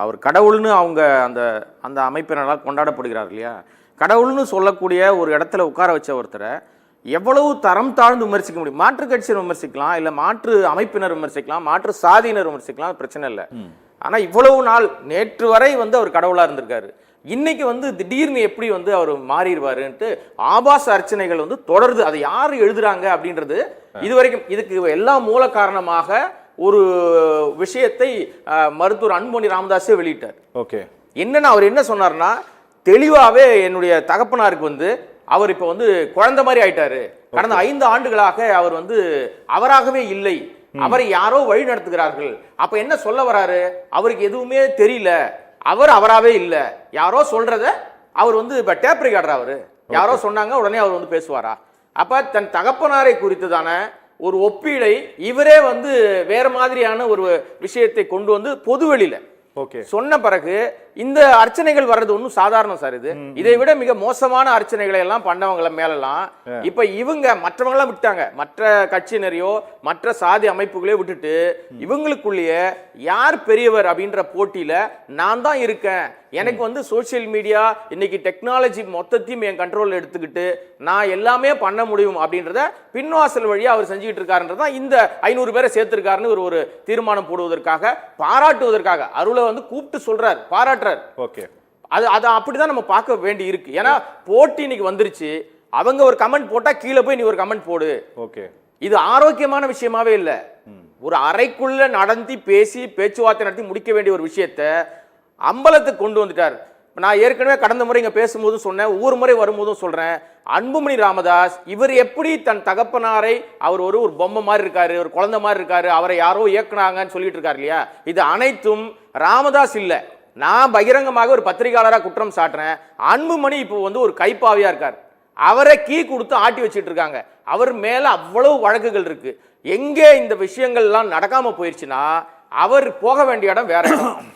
அவர் கடவுள்னு அவங்க அந்த அந்த அமைப்பினரால் கொண்டாடப்படுகிறார் இல்லையா? கடவுள்னு சொல்லக்கூடிய ஒரு இடத்துல உட்கார வச்ச ஒருத்தரை எவ்வளவு தரம் தாழ்ந்து விமர்சிக்க முடியும்? மாற்று கட்சியை விமர்சிக்கலாம், இல்லை மாற்று அமைப்பினர் விமர்சிக்கலாம், மாற்று சாதியினர் விமர்சிக்கலாம், பிரச்சனை இல்லை. ஆனால் இவ்வளவு நாள் நேற்று வரை அவர் கடவுளாக இருந்திருக்காரு. இன்னைக்கு திடீர்னு எப்படி அவர் மாறிடுவாருன்ட்டு ஆபாச அர்ச்சனைகள் தொடருது. அதை யார் எழுதுறாங்க அப்படின்றது இதுவரைக்கும் இதுக்கு எல்லாம் மூல காரணமாக ஒரு விஷயத்தை மருத்துவர் அன்புமணி ராமதாஸே வெளியிட்டார். ஓகே, என்னன்னா அவர் என்ன சொன்னார்னா, தெளிவாகவே என்னுடைய தகப்பனாருக்கு அவர் இப்போ குழந்தை மாதிரி ஆயிட்டாரு. கடந்த 5 ஆண்டுகளாக அவர் அவராகவே இல்லை, அவரை யாரோ வழி நடத்துகிறார்கள். அப்ப என்ன சொல்ல வராரு? அவருக்கு எதுவுமே தெரியல, அவர் அவராவே இல்லை, யாரோ சொல்றத அவர் இப்ப டேப் ரெக்கார்டர், அவரு யாரோ சொன்னாங்க உடனே அவர் பேசுவாரா? அப்ப தன் தகப்பனாரை குறித்துதான ஒரு ஒப்பீடை இவரே வேற மாதிரியான ஒரு விஷயத்தை கொண்டு பொதுவெளியில சொன்ன பிறகு இந்த அர்ச்சனைகள் வர்றது ஒன்றும் சாதாரணம் சார். இதை விட மிக மோசமான அர்ச்சனைகளை எல்லாம் பண்ணவங்களை மேலெல்லாம் இப்ப இவங்க மற்றவங்களாம் விட்டாங்க, மற்ற கட்சியினரையோ மற்ற சாதி அமைப்புகளையோ விட்டுட்டு இவங்களுக்குள்ளேயே யார் பெரியவர் அப்படின்ற போட்டியில நான் தான் இருக்கேன், எனக்கு சோசியல் மீடியா இன்னைக்கு டெக்னாலஜி மொத்தத்தையும் என் கண்ட்ரோல் எடுத்துக்கிட்டு நான் எல்லாமே பண்ண முடியும் அப்படின்றத பின்வாசல் வழியா அவர் செஞ்சுக்கிட்டு இருக்காருன்றதான் இந்த 500 பேரை சேர்த்திருக்காருன்னு ஒரு தீர்மானம் போடுவதற்காக, பாராட்டுவதற்காக அருளை கூப்பிட்டு சொல்றாரு, பாராட்டுறாரு. ஓகே, அது அப்படிதான் நம்ம பார்க்க வேண்டி இருக்கு. ஏன்னா போட்டி இன்னைக்கு வந்துருச்சு, அவங்க ஒரு கமெண்ட் போட்டா கீழே போய் நீ ஒரு கமெண்ட் போடு. ஓகே, இது ஆரோக்கியமான விஷயமாவே இல்ல. ஒரு அறைக்குள்ள நடத்தி பேசி பேச்சுவார்த்தை நடத்தி முடிக்க வேண்டிய ஒரு விஷயத்தை அம்பலத்துக்கு கொண்டு வந்துட்டார். நான் ஏற்கனவே கடந்த முறை இங்க பேசும்போது சொன்னேன், ஒவ்வொரு முறை வரும்போதும் சொல்றேன், அன்புமணி ராமதாஸ் இவர் எப்படி தன் தகப்பனாரை அவர் ஒரு பொம்மை மாதிரி இருக்காரு, ஒரு குழந்தை மாதிரி இருக்காரு, அவரை யாரோ இயக்குனாங்கன்னு சொல்லிட்டு இருக்காரு இல்லையா? இது அனைத்தும் ராமதாஸ் இல்ல. நான் பகிரங்கமாக ஒரு பத்திரிகையாளராக குற்றம் சாட்டுறேன், அன்புமணி இப்போ ஒரு கைப்பாவியா இருக்கார். அவரை கீ கொடுத்து ஆட்டி வச்சுட்டு இருக்காங்க. அவர் மேல அவ்வளவு வழக்குகள் இருக்கு. எங்கே இந்த விஷயங்கள்லாம் நடக்காம போயிருச்சுன்னா அவர் போக வேண்டிய இடம் வேற இடம்.